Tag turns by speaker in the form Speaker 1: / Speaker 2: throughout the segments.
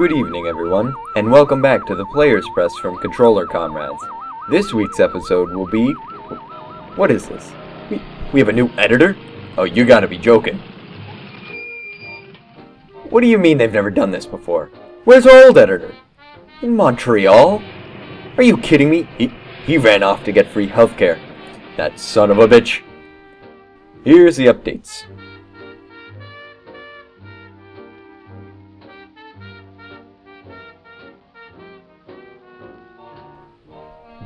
Speaker 1: Good evening, everyone, and welcome back to the Players Press from Controller Comrades. This week's episode will be... What is this? We have a new editor? Oh, you gotta be joking. What do you mean they've never done this before? Where's our old editor? In Montreal? Are you kidding me? He ran off to get free healthcare. That son of a bitch. Here's the updates.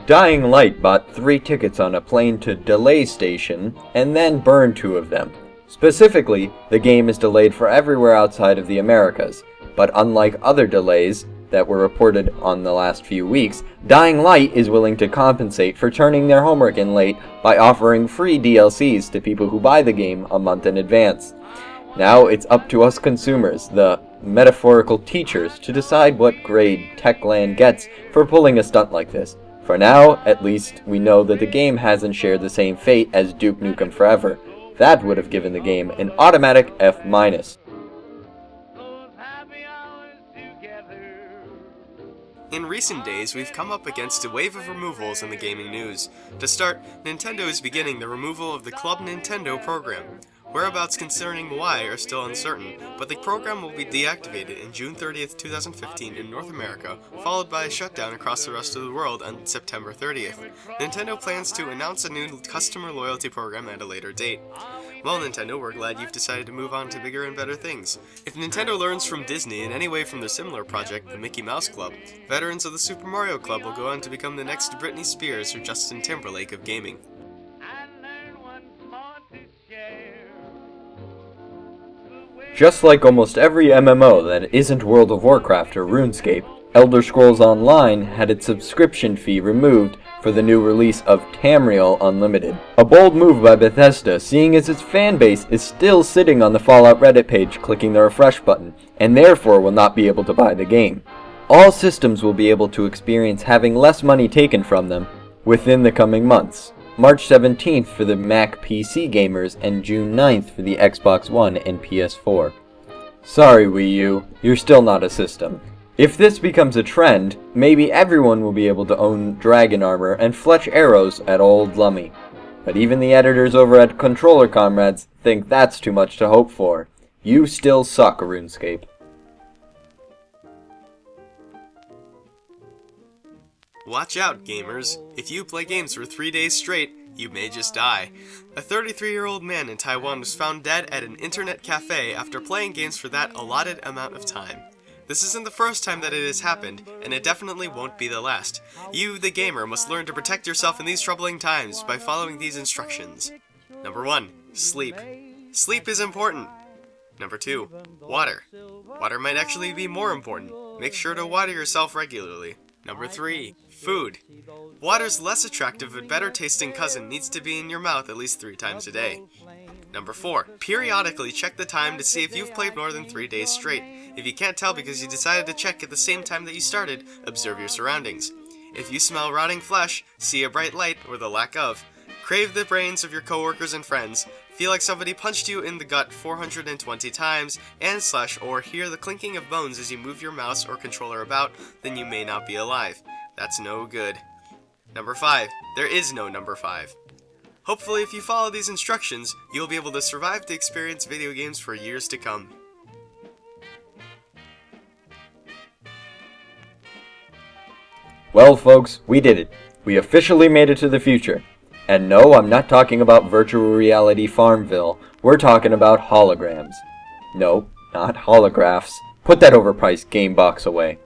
Speaker 1: Dying Light bought 3 tickets on a plane to Delay Station and then burned 2 of them. Specifically, the game is delayed for everywhere outside of the Americas, but unlike other delays that were reported on the last few weeks, Dying Light is willing to compensate for turning their homework in late by offering free DLCs to people who buy the game a month in advance. Now it's up to us consumers, the metaphorical teachers, to decide what grade Techland gets for pulling a stunt like this. For now, at least, we know that the game hasn't shared the same fate as Duke Nukem Forever. That would have given the game an automatic F-.
Speaker 2: In recent days, we've come up against a wave of removals in the gaming news. To start, Nintendo is beginning the removal of the Club Nintendo program. Whereabouts concerning why are still uncertain, but the program will be deactivated in June 30th, 2015 in North America, followed by a shutdown across the rest of the world on September 30th. Nintendo plans to announce a new customer loyalty program at a later date. Well, Nintendo, we're glad you've decided to move on to bigger and better things. If Nintendo learns from Disney in any way from their similar project, the Mickey Mouse Club, veterans of the Super Mario Club will go on to become the next Britney Spears or Justin Timberlake of gaming.
Speaker 1: Just like almost every MMO that isn't World of Warcraft or RuneScape, Elder Scrolls Online had its subscription fee removed for the new release of Tamriel Unlimited. A bold move by Bethesda, seeing as its fanbase is still sitting on the Fallout Reddit page clicking the refresh button, and therefore will not be able to buy the game. All systems will be able to experience having less money taken from them within the coming months. March 17th for the Mac PC gamers and June 9th for the Xbox One and PS4. Sorry Wii U, you're still not a system. If this becomes a trend, maybe everyone will be able to own dragon armor and fletch arrows at Old Lummy. But even the editors over at Controller Comrades think that's too much to hope for. You still suck, RuneScape.
Speaker 2: Watch out, gamers. If you play games for 3 days straight, you may just die. A 33-year-old man in Taiwan was found dead at an internet cafe after playing games for that allotted amount of time. This isn't the first time that it has happened, and it definitely won't be the last. You, the gamer, must learn to protect yourself in these troubling times by following these instructions. Number 1. Sleep. Sleep is important. Number 2. Water. Water might actually be more important. Make sure to water yourself regularly. Number 3. Food. Water's less attractive but better tasting cousin needs to be in your mouth at least 3 times a day. Number 4. Periodically check the time to see if you've played more than 3 days straight. If you can't tell because you decided to check at the same time that you started, observe your surroundings. If you smell rotting flesh, see a bright light, or the lack of, crave the brains of your coworkers and friends, feel like somebody punched you in the gut 420 times, and or hear the clinking of bones as you move your mouse or controller about, then you may not be alive. That's no good. Number 5. There is no number 5. Hopefully if you follow these instructions, you'll be able to survive to experience video games for years to come.
Speaker 1: Well folks, we did it. We officially made it to the future. And no, I'm not talking about virtual reality Farmville. We're talking about holograms. No, not holographs. Put that overpriced game box away.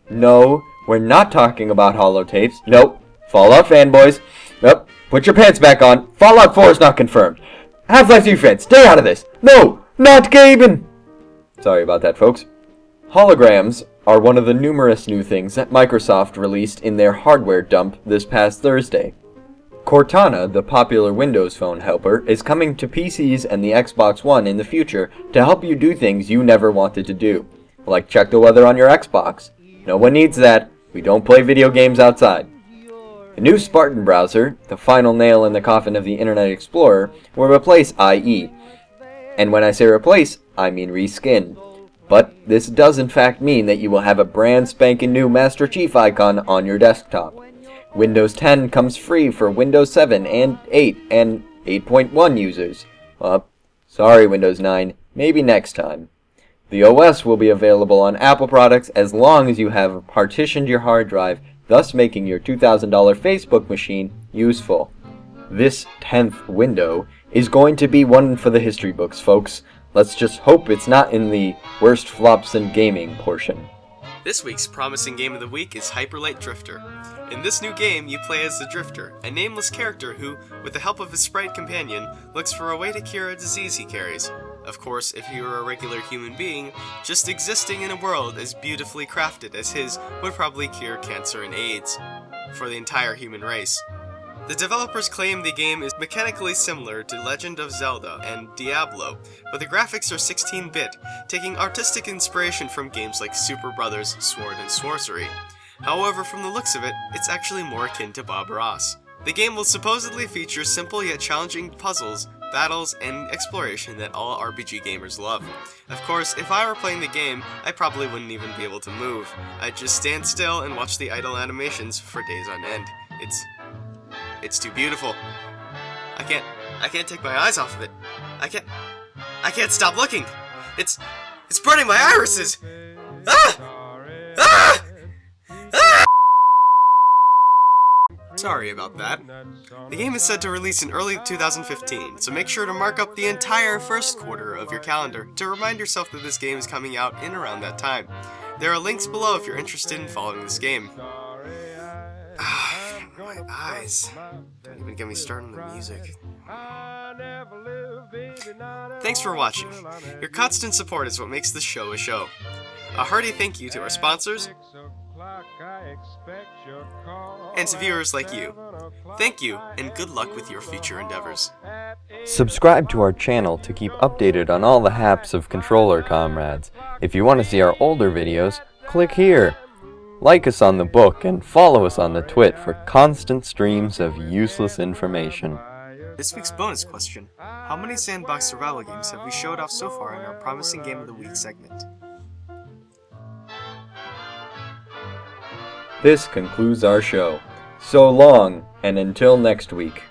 Speaker 1: No, we're not talking about holotapes. Nope. Fallout fanboys. Nope. Put your pants back on. Fallout 4 is not confirmed. Half-Life 3 fans, stay out of this. No, not gaming. Sorry about that, folks. Holograms are one of the numerous new things that Microsoft released in their hardware dump this past Thursday. Cortana, the popular Windows Phone helper, is coming to PCs and the Xbox One in the future to help you do things you never wanted to do, like check the weather on your Xbox. No one needs that. We don't play video games outside. The new Spartan browser, the final nail in the coffin of the Internet Explorer, will replace IE. And when I say replace, I mean reskin. But this does in fact mean that you will have a brand spanking new Master Chief icon on your desktop. Windows 10 comes free for Windows 7 and 8 and 8.1 users. Sorry Windows 9, maybe next time. The OS will be available on Apple products as long as you have partitioned your hard drive, thus making your $2,000 Facebook machine useful. This 10th window is going to be one for the history books, folks. Let's just hope it's not in the worst flops in gaming portion.
Speaker 2: This week's promising game of the week is Hyperlight Drifter. In this new game, you play as the Drifter, a nameless character who, with the help of his sprite companion, looks for a way to cure a disease he carries. Of course, if he were a regular human being, just existing in a world as beautifully crafted as his would probably cure cancer and AIDS for the entire human race. The developers claim the game is mechanically similar to Legend of Zelda and Diablo, but the graphics are 16-bit, taking artistic inspiration from games like Super Brothers, Sword and Sorcery. However, from the looks of it, it's actually more akin to Bob Ross. The game will supposedly feature simple yet challenging puzzles, battles, and exploration that all RPG gamers love. Of course, if I were playing the game, I probably wouldn't even be able to move. I'd just stand still and watch the idle animations for days on end. It's too beautiful. I can't take my eyes off of it. I can't stop looking. It's burning my irises. Ah! Sorry about that. The game is set to release in early 2015, so make sure to mark up the entire first quarter of your calendar to remind yourself that this game is coming out in around that time. There are links below if you're interested in following this game. My eyes. Don't even get me started on the music. Thanks for watching. Your constant support is what makes this show a show. A hearty thank you to our sponsors and to viewers like you. Thank you, and good luck with your future endeavors.
Speaker 1: Subscribe to our channel to keep updated on all the haps of Controller Comrades. If you want to see our older videos, click here. Like us on the book and follow us on the twit for constant streams of useless information.
Speaker 2: This week's bonus question: how many sandbox survival games have we showed off so far in our Promising Game of the Week segment?
Speaker 1: This concludes our show. So long, and until next week.